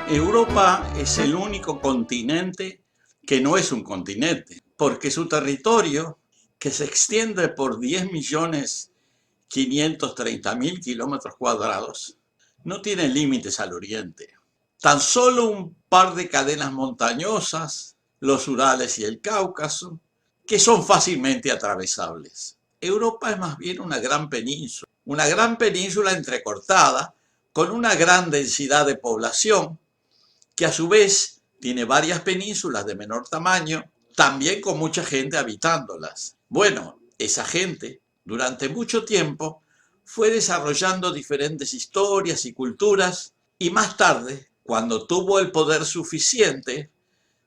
Europa es el único continente que no es un continente, porque su territorio, que se extiende por 10.530.000 kilómetros cuadrados, no tiene límites al oriente. Tan solo un par de cadenas montañosas, los Urales y el Cáucaso, que son fácilmente atravesables. Europa es más bien una gran península entrecortada con una gran densidad de población, que a su vez tiene varias penínsulas de menor tamaño, también con mucha gente habitándolas. Bueno, esa gente durante mucho tiempo fue desarrollando diferentes historias y culturas, y más tarde, cuando tuvo el poder suficiente,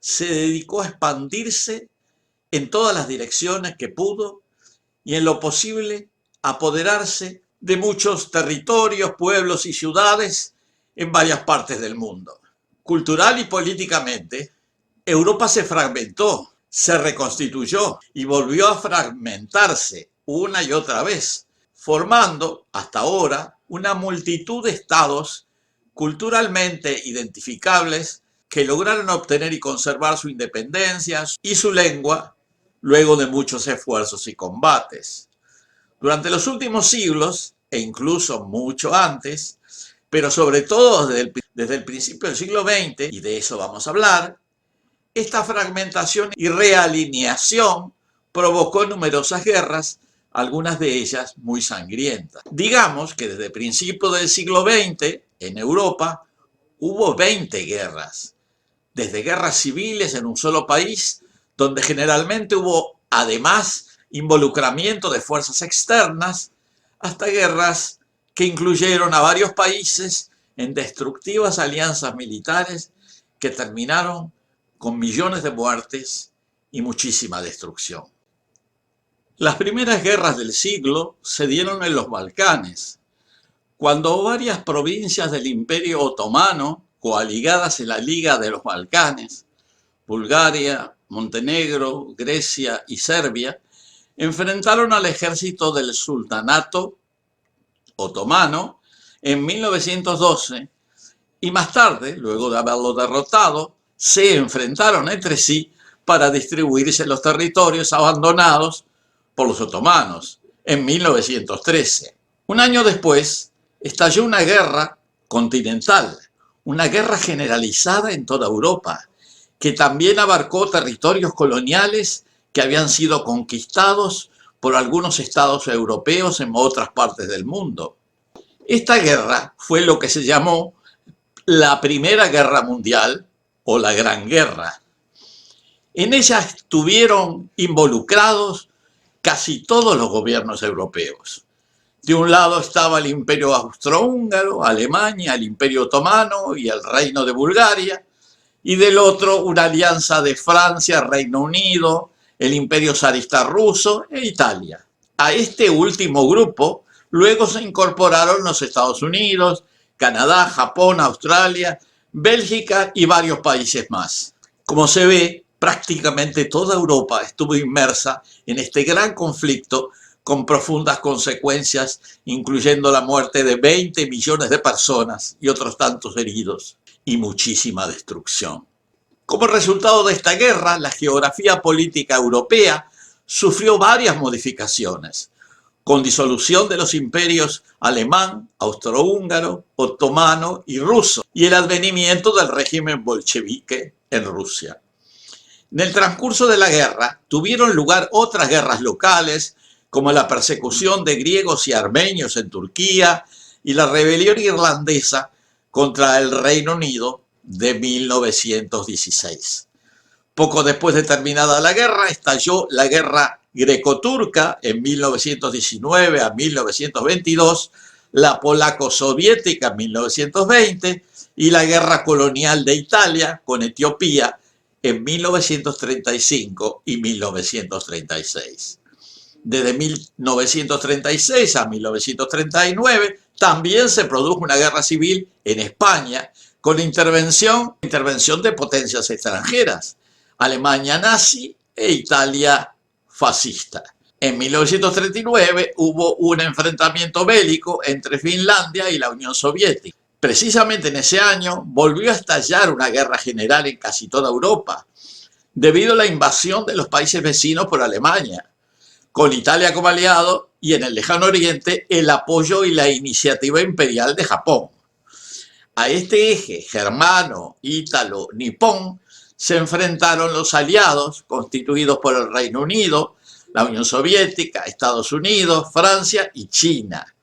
se dedicó a expandirse en todas las direcciones que pudo y en lo posible apoderarse de muchos territorios, pueblos y ciudades en varias partes del mundo. Cultural y políticamente, Europa se fragmentó, se reconstituyó y volvió a fragmentarse una y otra vez, formando hasta ahora una multitud de estados culturalmente identificables que lograron obtener y conservar su independencia y su lengua luego de muchos esfuerzos y combates. Durante los últimos siglos, e incluso mucho antes, pero sobre todo desde el principio del siglo XX, y de eso vamos a hablar, esta fragmentación y realineación provocó numerosas guerras, algunas de ellas muy sangrientas. Digamos que desde el principio del siglo XX, en Europa, hubo 20 guerras, desde guerras civiles en un solo país, donde generalmente hubo además involucramiento de fuerzas externas, hasta guerras que incluyeron a varios países en destructivas alianzas militares que terminaron con millones de muertes y muchísima destrucción. Las primeras guerras del siglo se dieron en los Balcanes, cuando varias provincias del Imperio Otomano, coaligadas en la Liga de los Balcanes, Bulgaria, Montenegro, Grecia y Serbia, enfrentaron al ejército del Sultanato Otomano en 1912 y más tarde, luego de haberlo derrotado, se enfrentaron entre sí para distribuirse los territorios abandonados por los otomanos en 1913. Un año después, estalló una guerra continental, una guerra generalizada en toda Europa, que también abarcó territorios coloniales que habían sido conquistados por algunos estados europeos en otras partes del mundo. Esta guerra fue lo que se llamó la Primera Guerra Mundial o la Gran Guerra. En ella estuvieron involucrados casi todos los gobiernos europeos. De un lado estaba el Imperio Austrohúngaro, Alemania, el Imperio Otomano y el Reino de Bulgaria, y del otro una alianza de Francia, Reino Unido, el Imperio zarista ruso e Italia. A este último grupo luego se incorporaron los Estados Unidos, Canadá, Japón, Australia, Bélgica y varios países más. Como se ve, prácticamente toda Europa estuvo inmersa en este gran conflicto con profundas consecuencias, incluyendo la muerte de 20 millones de personas y otros tantos heridos y muchísima destrucción. Como resultado de esta guerra, la geografía política europea sufrió varias modificaciones, con disolución de los imperios alemán, austrohúngaro, otomano y ruso, y el advenimiento del régimen bolchevique en Rusia. En el transcurso de la guerra tuvieron lugar otras guerras locales, como la persecución de griegos y armenios en Turquía y la rebelión irlandesa contra el Reino Unido de 1916. Poco después de terminada la guerra, estalló la guerra greco-turca en 1919 a 1922, la polaco-soviética en 1920 y la guerra colonial de Italia con Etiopía en 1935 y 1936. Desde 1936 a 1939 también se produjo una guerra civil en España con intervención de potencias extranjeras, Alemania nazi e Italia fascista. En 1939 hubo un enfrentamiento bélico entre Finlandia y la Unión Soviética. Precisamente en ese año volvió a estallar una guerra general en casi toda Europa, debido a la invasión de los países vecinos por Alemania, con Italia como aliado y en el lejano oriente el apoyo y la iniciativa imperial de Japón. A este eje germano-ítalo-nipón se enfrentaron los aliados constituidos por el Reino Unido, la Unión Soviética, Estados Unidos, Francia y China.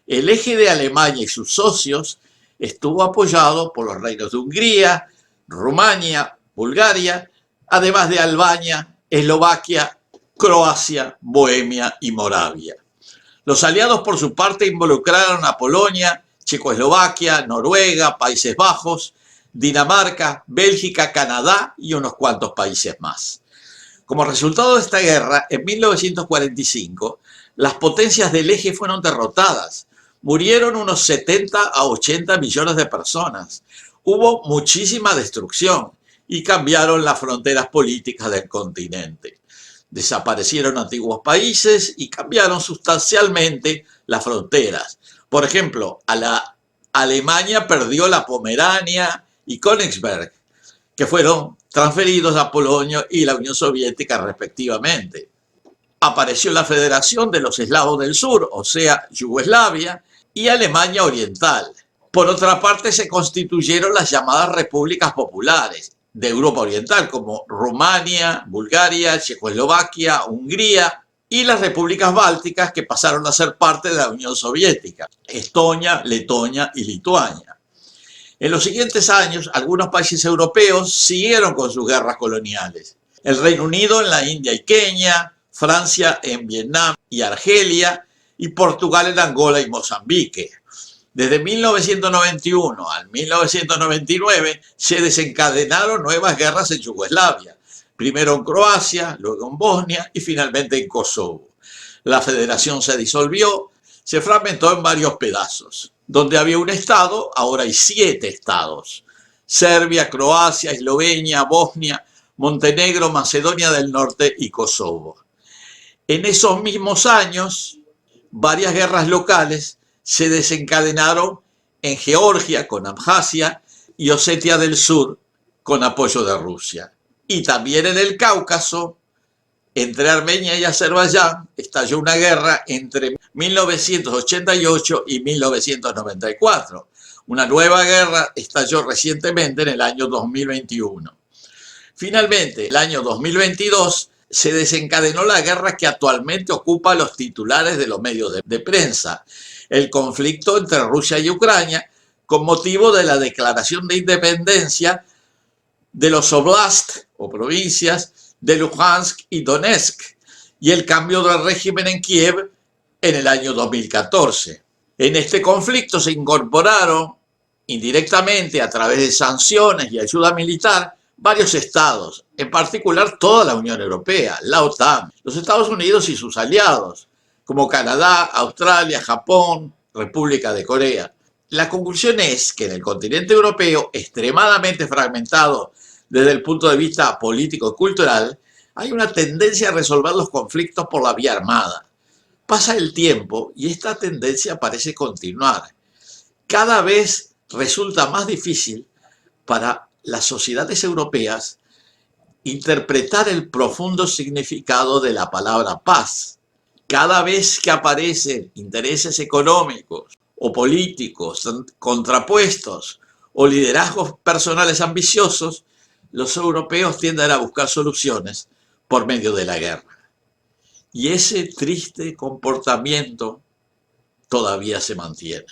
El eje de Alemania y sus socios estuvo apoyado por los reinos de Hungría, Rumania, Bulgaria, además de Albania, Eslovaquia, Croacia, Bohemia y Moravia. Los aliados, por su parte, involucraron a Polonia, Checoslovaquia, Noruega, Países Bajos, Dinamarca, Bélgica, Canadá y unos cuantos países más. Como resultado de esta guerra, en 1945, las potencias del eje fueron derrotadas. Murieron unos 70 a 80 millones de personas. Hubo muchísima destrucción y cambiaron las fronteras políticas del continente. Desaparecieron antiguos países y cambiaron sustancialmente las fronteras. Por ejemplo, Alemania perdió la Pomerania y Königsberg, que fueron transferidos a Polonia y la Unión Soviética respectivamente. Apareció la Federación de los Eslavos del Sur, o sea, Yugoslavia, y Alemania Oriental. Por otra parte, se constituyeron las llamadas repúblicas populares de Europa Oriental, como Rumania, Bulgaria, Checoslovaquia, Hungría, y las repúblicas bálticas que pasaron a ser parte de la Unión Soviética, Estonia, Letonia y Lituania. En los siguientes años, algunos países europeos siguieron con sus guerras coloniales. El Reino Unido en la India y Kenia, Francia en Vietnam y Argelia, y Portugal en Angola y Mozambique. Desde 1991 al 1999 se desencadenaron nuevas guerras en Yugoslavia, primero en Croacia, luego en Bosnia y finalmente en Kosovo. La federación se disolvió, se fragmentó en varios pedazos. Donde había un estado, ahora hay 7 estados. Serbia, Croacia, Eslovenia, Bosnia, Montenegro, Macedonia del Norte y Kosovo. En esos mismos años, varias guerras locales se desencadenaron en Georgia con Abjasia y Osetia del Sur con apoyo de Rusia. Y también en el Cáucaso, entre Armenia y Azerbaiyán, estalló una guerra entre 1988 y 1994. Una nueva guerra estalló recientemente en el año 2021. Finalmente, el año 2022 se desencadenó la guerra que actualmente ocupa los titulares de los medios de prensa, el conflicto entre Rusia y Ucrania, con motivo de la declaración de independencia de los oblasts o provincias de Luhansk y Donetsk y el cambio de régimen en Kiev en el año 2014. En este conflicto se incorporaron indirectamente a través de sanciones y ayuda militar varios estados, en particular toda la Unión Europea, la OTAN, los Estados Unidos y sus aliados, como Canadá, Australia, Japón, República de Corea. La conclusión es que en el continente europeo, extremadamente fragmentado desde el punto de vista político y cultural, hay una tendencia a resolver los conflictos por la vía armada. Pasa el tiempo y esta tendencia parece continuar. Cada vez resulta más difícil para las sociedades europeas interpretar el profundo significado de la palabra paz. Cada vez que aparecen intereses económicos o políticos contrapuestos o liderazgos personales ambiciosos, los europeos tienden a buscar soluciones por medio de la guerra. Y ese triste comportamiento todavía se mantiene.